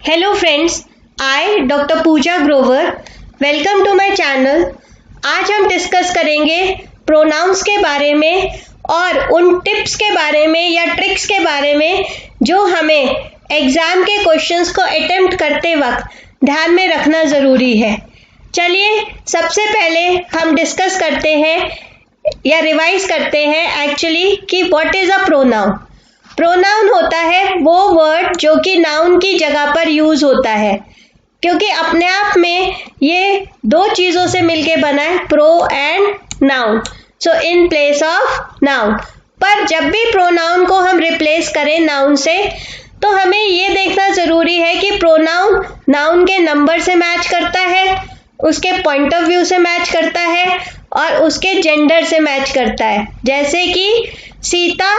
Hello friends, I doctor Pooja Grover welcome to my channel. आज हम discuss करेंगे प्रोनाउंस के बारे में और उन टिप्स के बारे में या ट्रिक्स के बारे में जो हमें एग्जाम के क्वेश्चंस को अटेम्प्ट करते वक्त ध्यान में रखना ज़रूरी है। चलिए सबसे पहले हम डिस्कस करते हैं या रिवाइज करते हैं एक्चुअली कि what is a pronoun. Pronoun होता है वो वर्ड जो कि नाउन की जगह पर यूज होता है, क्योंकि अपने आप में ये दो चीजों से मिलके बना है, pro and noun. So in place of noun. पर जब भी प्रोनाउन को हम रिप्लेस करें नाउन से, तो हमें ये देखना जरूरी है कि प्रोनाउन नाउन के नंबर से मैच करता है, उसके पॉइंट ऑफ व्यू से मैच करता है और उसके जेंडर से मैच करता है। जैसे कि Sita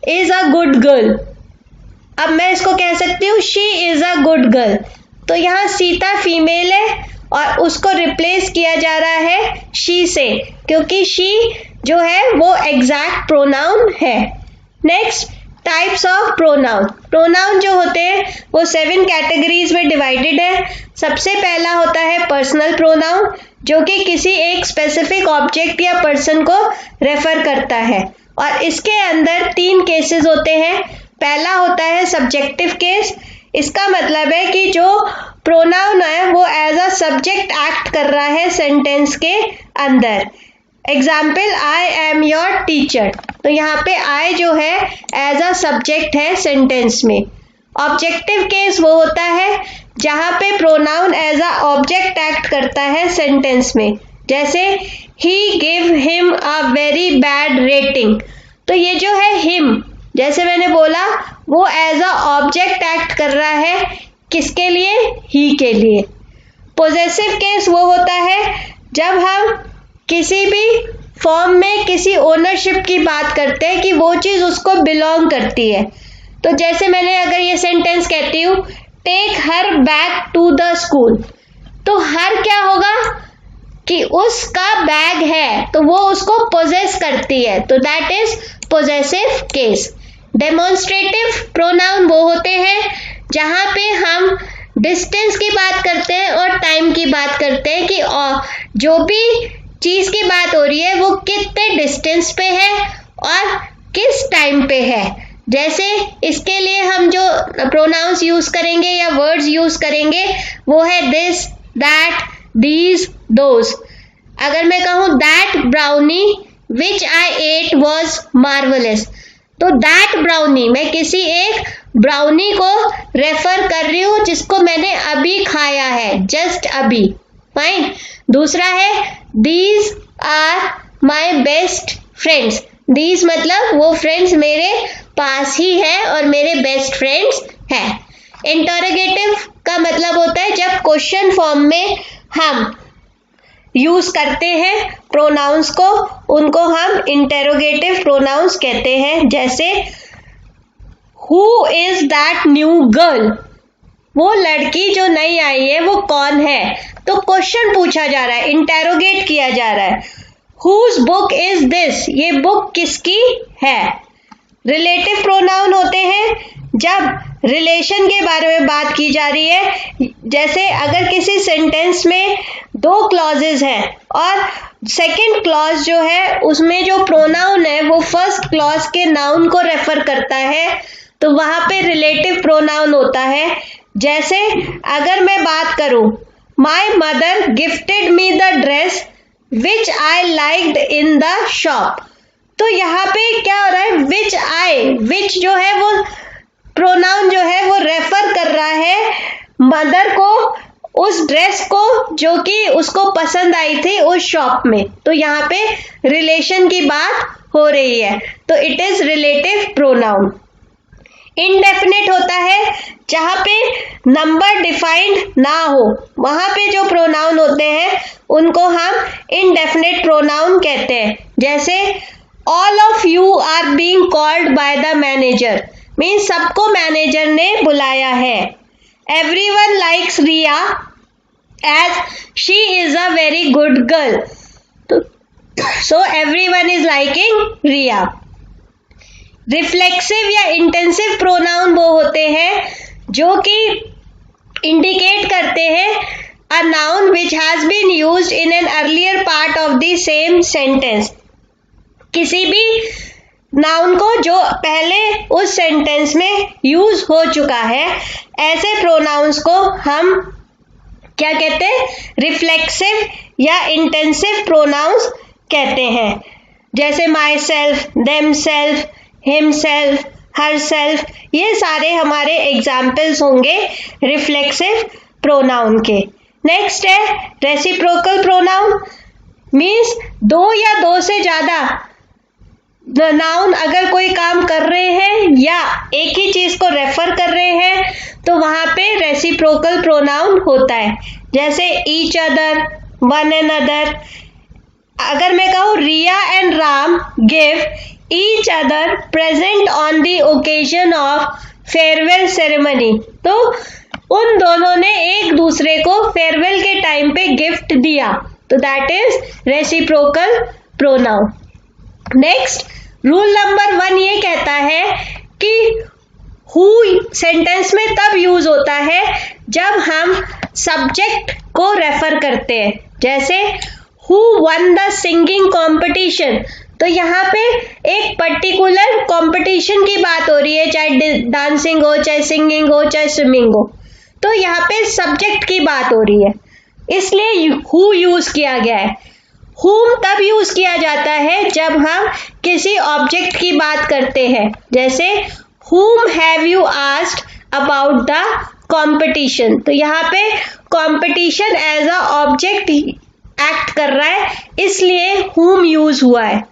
is a good girl, अब मैं इसको कह सकती हूँ she is a good girl. तो यहाँ सीता फीमेल है और उसको रिप्लेस किया जा रहा है शी से, क्योंकि शी जो है वो एग्जैक्ट प्रोनाउन है। Next, types of pronoun. Pronoun जो होते हैं वो 7 कैटेगरीज में डिवाइडेड है। सबसे पहला होता है पर्सनल प्रोनाउन, जो कि किसी एक स्पेसिफिक ऑब्जेक्ट या पर्सन को रेफर करता है और इसके अंदर 3 केसेस होते हैं। पहला होता है सब्जेक्टिव केस। इसका मतलब है कि जो प्रोनाउन है वो एज अ सब्जेक्ट एक्ट कर रहा है सेंटेंस के अंदर। Example, I am your teacher. तो यहाँ पे आई जो है एज अ सब्जेक्ट है सेंटेंस में। ऑब्जेक्टिव केस वो होता है जहाँ पे pronoun as a object act करता है सेंटेंस में। जैसे ही give him a very bad rating. तो ये जो है हिम, जैसे मैंने बोला, वो एज अ ऑब्जेक्ट एक्ट कर रहा है किसके लिए? ही के लिए। पोजेसिव केस वो होता है जब हम किसी भी फॉर्म में किसी ओनरशिप की बात करते हैं कि वो चीज़ उसको बिलोंग करती है। तो जैसे मैंने अगर ये सेंटेंस कहती हूँ, take her back to the school, तो हर क्या होगा कि उसका बैग है, तो वो उसको पोजेस करती है, तो that is possessive case. Demonstrative pronoun वो होते हैं जहां पे हम डिस्टेंस की बात करते हैं और टाइम की बात करते हैं कि जो भी चीज की बात हो रही है वो कितने डिस्टेंस पे है और किस टाइम पे है। जैसे इसके लिए हम जो प्रोनाउंस यूज करेंगे या वर्ड्स यूज करेंगे वो है दिस, दैट, दीज, दोज। अगर मैं कहूं that brownie which I ate was marvellous, तो दैट ब्राउनी, मैं किसी एक ब्राउनी को रेफर कर रही हूं जिसको मैंने अभी खाया है, जस्ट अभी। फाइन। दूसरा है these are my best friends. These मतलब वो फ्रेंड्स मेरे पास ही है और मेरे बेस्ट फ्रेंड्स हैं। इंटरोगेटिव का मतलब होता है जब क्वेश्चन फॉर्म में हम यूज करते हैं प्रोनाउंस को, उनको हम इंटेरोगेटिव प्रोनाउंस कहते हैं। जैसे who is that new girl, वो लड़की जो नई आई है वो कौन है? तो क्वेश्चन पूछा जा रहा है, इंटेरोगेट किया जा रहा है। हुज बुक इज दिस, ये बुक किसकी है? रिलेटिव प्रोनाउन होते हैं जब रिलेशन के बारे में बात की जा रही है। जैसे अगर किसी सेंटेंस में 2 क्लॉजेज हैं और सेकंड क्लॉज जो है उसमें जो प्रोनाउन है वो फर्स्ट क्लॉज के नाउन को रेफर करता है, तो वहां पे रिलेटिव प्रोनाउन होता है। जैसे अगर मैं बात करूं, my mother gifted me the dress which I liked in the shop, तो यहाँ पे क्या हो रहा है, विच आई, विच जो है वो प्रोनाउन जो है वो रेफर कर रहा है मदर को, उस ड्रेस को जो कि उसको पसंद आई थी उस शॉप में। तो यहाँ पे रिलेशन की बात हो रही है, तो it is relative pronoun. Indefinite होता है जहां पे नंबर डिफाइंड ना हो, वहां पे जो प्रोनाउन होते हैं उनको हम इनडेफिनेट प्रोनाउन कहते हैं। जैसे all of you are being called by the manager, means सबको मैनेजर ने बुलाया है। Everyone likes Riya as she is a very good girl, so everyone is liking Riya. Reflexive या इंटेंसिव प्रोनाउन वो होते हैं जो कि इंडिकेट करते हैं a noun which has been used in an earlier part of the same sentence. किसी भी नाउन को जो पहले उस सेंटेंस में यूज हो चुका है, ऐसे प्रोनाउंस को हम क्या कहते हैं? रिफ्लेक्सिव या इंटेंसिव प्रोनाउंस कहते हैं। जैसे my self, them self, him self, her self, ये सारे हमारे एग्जाम्पल्स होंगे रिफ्लेक्सिव प्रोनाउन के। नेक्स्ट है रेसिप्रोकल प्रोनाउन, मीन्स दो या दो से ज्यादा नाउन अगर कोई काम कर रहे हैं या एक ही चीज को रेफर कर रहे हैं तो वहां पे रेसिप्रोकल प्रोनाउन होता है। जैसे each other, one and other. अगर मैं कहूँ Riya and Ram give each other present on the occasion of farewell ceremony, तो उन दोनों ने एक दूसरे को फेयरवेल के टाइम पे गिफ्ट दिया, तो that is reciprocal pronoun. Next rule number 1 ये कहता है कि हु सेंटेंस में तब यूज होता है जब हम सब्जेक्ट को रेफर करते हैं। जैसे who one the singing competition, तो यहाँ पे एक पर्टिकुलर कंपटीशन की बात हो रही है, चाहे डांसिंग हो, चाहे सिंगिंग हो, चाहे स्विमिंग हो, तो यहाँ पे सब्जेक्ट की बात हो रही है, इसलिए हु यूज किया गया है। हुम तब यूज किया जाता है जब हम किसी ऑब्जेक्ट की बात करते हैं। जैसे whom have you asked about the competition, तो यहाँ पे competition as a object act कर रहा है, इसलिए हुम यूज हुआ है।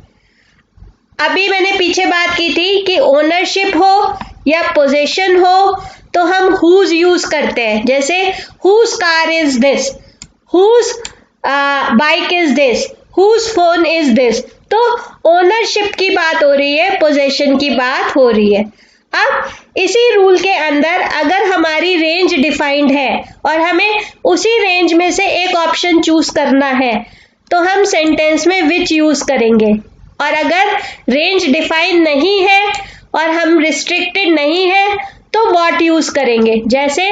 अभी मैंने पीछे बात की थी कि ओनरशिप हो या पोजेशन हो तो हम हुज यूज करते हैं। जैसे whose car is this, whose bike is this, whose phone is this, तो ओनरशिप की बात हो रही है, पोजेशन की बात हो रही है। अब इसी रूल के अंदर अगर हमारी रेंज डिफाइंड है और हमें उसी रेंज में से एक ऑप्शन चूज करना है तो हम सेंटेंस में विच यूज करेंगे, और अगर रेंज डिफाइन नहीं है और हम रिस्ट्रिक्टेड नहीं है तो व्हाट यूज करेंगे। जैसे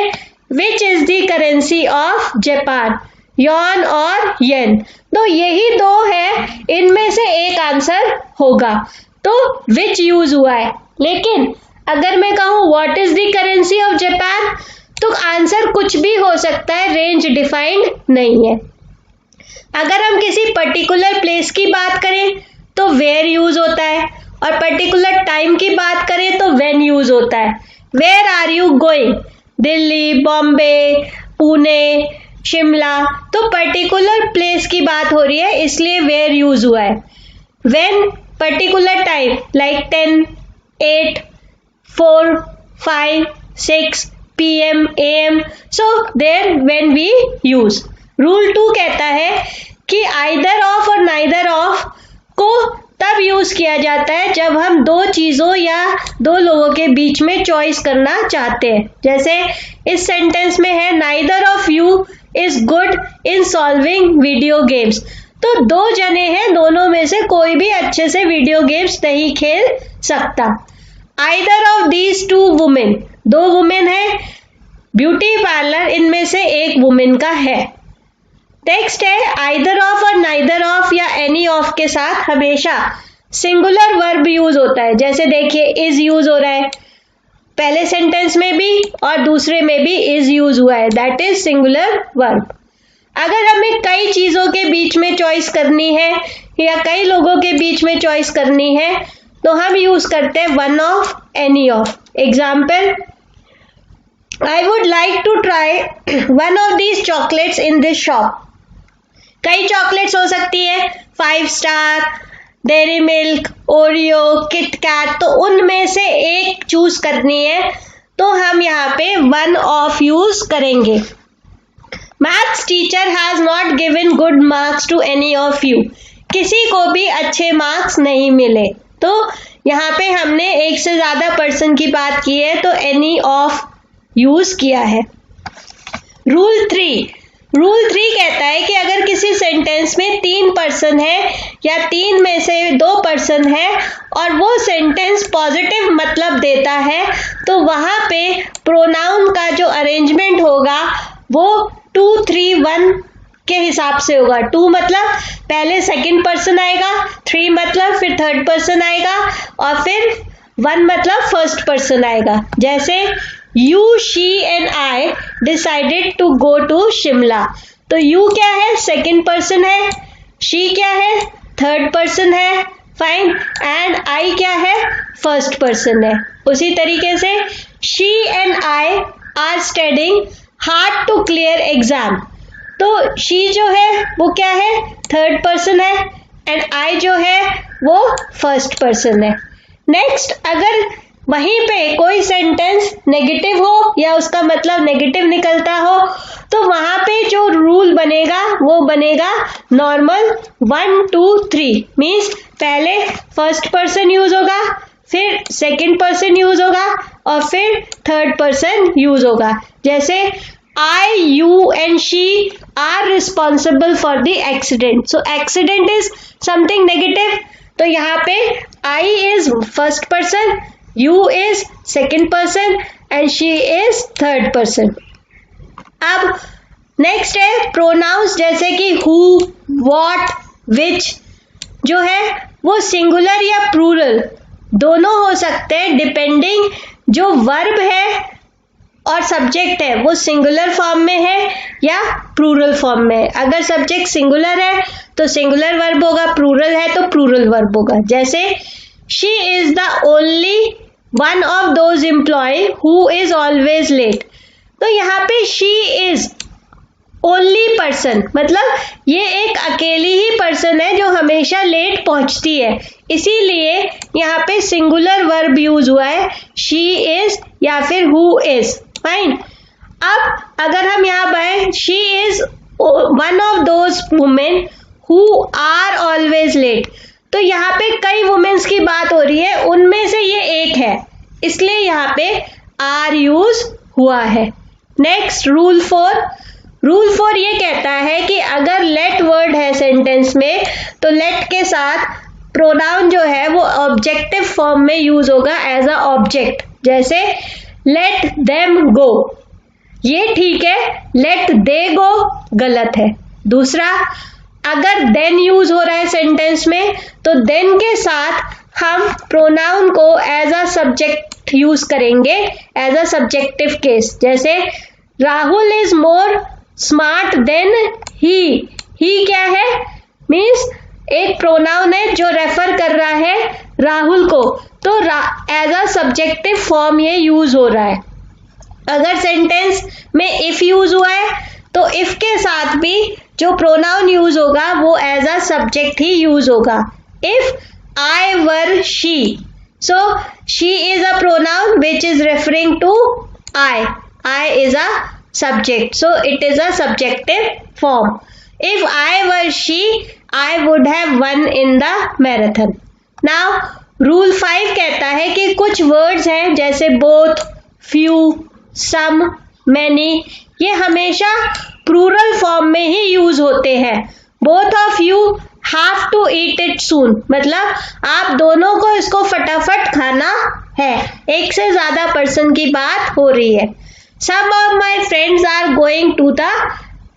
which is the currency of Japan, Yon और येन, तो यही दो है, इनमें से एक आंसर होगा, तो विच यूज हुआ है। लेकिन अगर मैं कहूँ what is the currency of Japan, तो आंसर कुछ भी हो सकता है, रेंज डिफाइंड नहीं है। अगर हम किसी पर्टिकुलर प्लेस की बात करें तो वेयर यूज होता है, और पर्टिकुलर टाइम की बात करें तो व्हेन यूज होता है। Where are you going, Delhi, Bombay, Pune, Shimla, तो पर्टिकुलर प्लेस की बात हो रही है, इसलिए वेयर यूज हुआ है। When particular time like 10, 8, 4, 5, 6 PM, AM, so there when we use। Rule 2 कहता है कि आइदर ऑफ और नाइदर ऑफ को तब यूज किया जाता है जब हम दो चीजों या दो लोगों के बीच में चॉइस करना चाहते हैं। जैसे इस सेंटेंस में है neither of you is good in solving video games, तो दो जने हैं, दोनों में से कोई भी अच्छे से वीडियो गेम्स नहीं खेल सकता। Either of these 2 women, 2 women है, ब्यूटी पार्लर इनमें से एक वुमेन का है। नेक्स्ट है आइदर ऑफ और नाइदर ऑफ या एनी ऑफ के साथ हमेशा सिंगुलर वर्ब यूज होता है। जैसे देखिए इज यूज हो रहा है, पहले सेंटेंस में भी और दूसरे में भी इज यूज हुआ है, दैट इज सिंगुलर वर्ब। अगर हमें कई चीजों के बीच में चॉइस करनी है या कई लोगों के बीच में चॉइस करनी है तो हम यूज करते हैं one of, any of. Example, I would like to try one of these chocolates in this shop. कई चॉकलेट्स हो सकती है, 5 star, Dairy Milk, Oreo, Kit Kat, तो उनमें से एक चूज करनी है तो हम यहाँ पे वन ऑफ यूज करेंगे। Maths teacher has not given good marks to any of you, किसी को भी अच्छे मार्क्स नहीं मिले, तो यहाँ पे हमने एक से ज्यादा पर्सन की बात की है तो एनी ऑफ यूज किया है। रूल 3 कहता है कि अगर किसी सेंटेंस में 3 पर्सन है या 3 में से 2 पर्सन है और वो सेंटेंस पॉजिटिव मतलब देता है तो वहां पे प्रोनाउन का जो अरेंजमेंट होगा वो 2 3 1 के हिसाब से होगा। 2 मतलब पहले सेकंड पर्सन आएगा, 3 मतलब फिर थर्ड पर्सन आएगा, और फिर 1 मतलब फर्स्ट पर्सन आएगा। जैसे you, she and I decided to go to Shimla. तो यू क्या है? सेकंड पर्सन है। शी क्या है? थर्ड पर्सन है। फाइन। एंड आई क्या है? फर्स्ट पर्सन है। उसी तरीके से she and I are studying hard to clear exam. तो शी जो है वो क्या है? थर्ड पर्सन है, एंड आई जो है वो फर्स्ट पर्सन है। नेक्स्ट, अगर वहीं पे कोई सेंटेंस नेगेटिव हो या उसका मतलब नेगेटिव निकलता हो, तो वहां पे जो रूल बनेगा वो बनेगा नॉर्मल 1 2 3। मीन्स पहले फर्स्ट पर्सन यूज होगा, फिर सेकंड पर्सन यूज होगा, और फिर थर्ड पर्सन यूज होगा। जैसे I, you and she are responsible for the accident. So accident is something negative. तो यहाँ पे I is first person, you is second person and she is third person. अब next है pronouns, जैसे कि who, what, which, जो है वो सिंगुलर या प्लूरल दोनों हो सकते हैं, डिपेंडिंग जो वर्ब है और सब्जेक्ट है वो सिंगुलर फॉर्म में है या प्लूरल फॉर्म में है। अगर सब्जेक्ट सिंगुलर है तो सिंगुलर वर्ब होगा, प्लूरल है तो प्लूरल वर्ब होगा। जैसे she is the only one of those employ who is always late. तो यहाँ पे शी इज ओनली पर्सन, मतलब ये एक अकेली ही पर्सन है जो हमेशा लेट पहुंचती है, इसीलिए यहाँ पे सिंगुलर वर्ब यूज हुआ है, शी इज या फिर हु इज। फाइन। अब अगर हम यहाँ पर she is one of those women who are always late, तो यहाँ पे कई वुमेन्स की बात हो रही है, उनमें से ये एक है, इसलिए यहाँ पे आर यूज हुआ है। Next, rule 4। रूल 4 ये कहता है कि अगर लेट वर्ड है सेंटेंस में तो लेट के साथ प्रोनाउन जो है वो ऑब्जेक्टिव फॉर्म में यूज होगा एज अ ऑब्जेक्ट। जैसे लेट देम गो, ये ठीक है, लेट दे गो गलत है। दूसरा, अगर देन यूज हो रहा है सेंटेंस में तो देन के साथ हम प्रोनाउन को एज अ सब्जेक्ट यूज करेंगे, एज अ सब्जेक्टिव केस। जैसे Rahul is more smart than he क्या है? मीन्स एक प्रोनाउन है जो रेफर कर रहा है राहुल को, तो एज अ सब्जेक्टिव फॉर्म ये यूज हो रहा है। अगर सेंटेंस में इफ यूज हुआ है तो इफ के साथ भी जो प्रोनाउन यूज होगा वो एज अ सब्जेक्ट ही यूज होगा। If I were she, so she is a pronoun which is referring to I is a subject, so it is a subjective form. If I were she, I would have won in the marathon. Now, rule 5 कहता है कि कुछ words हैं जैसे both, few, some, many, ये हमेशा plural form में ही use होते हैं। Both of you have to eat it soon, मतलब आप दोनों को इसको फटाफट खाना है, एक से ज्यादा पर्सन की बात हो रही है। Some of my friends are going to the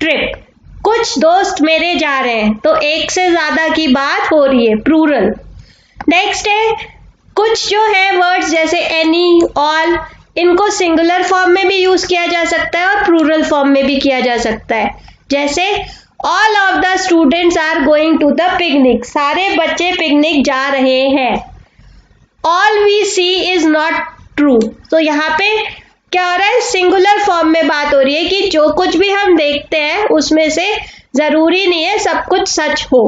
trip, कुछ दोस्त मेरे जा रहे हैं, तो एक से ज्यादा की बात हो रही है, प्लूरल। नेक्स्ट है कुछ जो है वर्ड्स जैसे एनी, ऑल, इनको सिंगुलर फॉर्म में भी यूज किया जा सकता है और प्लूरल फॉर्म में भी किया जा सकता है। जैसे all of the students are going to the picnic, सारे बच्चे पिकनिक जा रहे हैं। All we see is not true, तो यहाँ पे क्या हो रहा है? सिंगुलर फॉर्म में बात हो रही है कि जो कुछ भी हम देखते हैं उसमें से जरूरी नहीं है सब कुछ सच हो।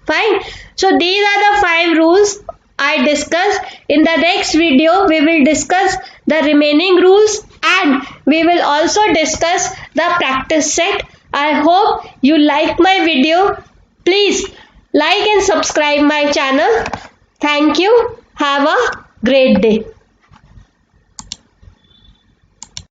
Fine. So these are the 5 rules I discussed. In the next video we will discuss the remaining rules and we will also discuss the practice set. I hope you like my video. Please like and subscribe my channel. Thank you. Have a great day.